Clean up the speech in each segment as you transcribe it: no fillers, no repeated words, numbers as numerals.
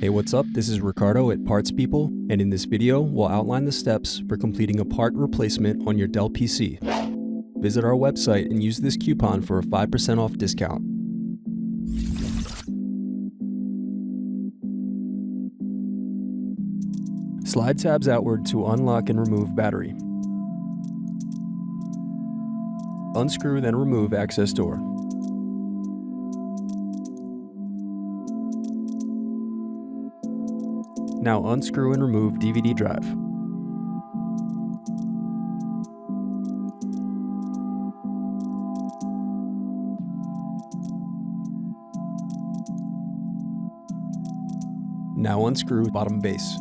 Hey, what's up? This is Ricardo at Parts People, and in this video, we'll outline the steps for completing a part replacement on your Dell PC. Visit our website and use this coupon for a 5% off discount. Slide tabs outward to unlock and remove battery. Unscrew, then remove access door. Now unscrew and remove DVD drive. Now unscrew bottom base.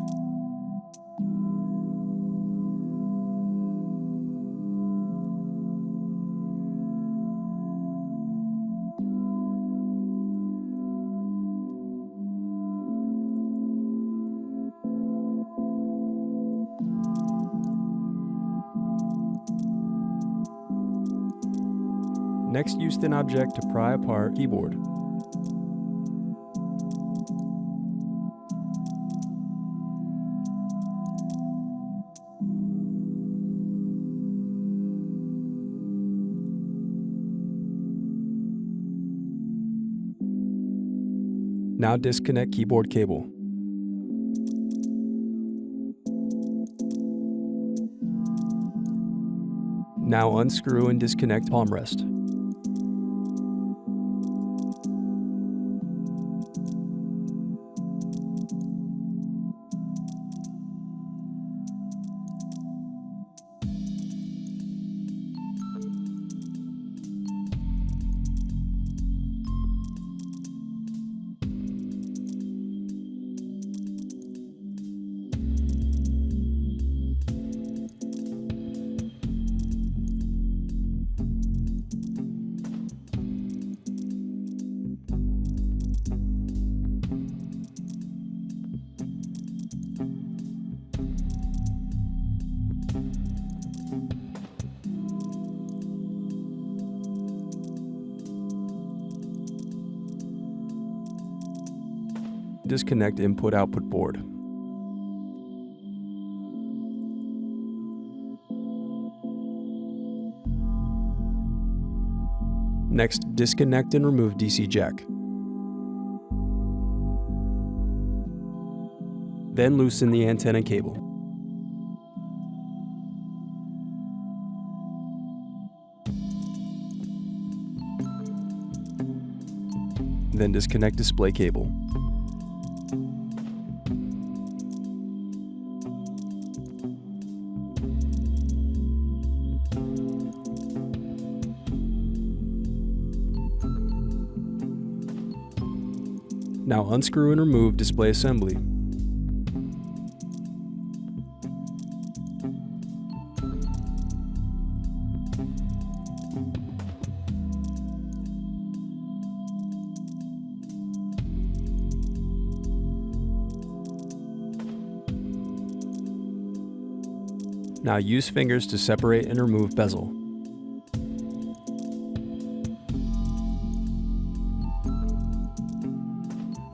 Next, use thin object to pry apart keyboard. Now disconnect keyboard cable. Now unscrew and disconnect palmrest. Disconnect input-output board. Next, disconnect and remove DC jack. Then loosen the antenna cable. Then disconnect display cable. Now unscrew and remove display assembly. Now use fingers to separate and remove bezel.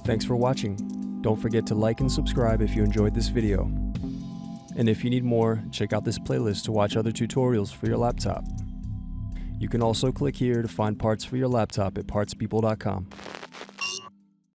Thanks for watching. Don't forget to like and subscribe if you enjoyed this video. And if you need more, check out this playlist to watch other tutorials for your laptop. You can also click here to find parts for your laptop at partspeople.com.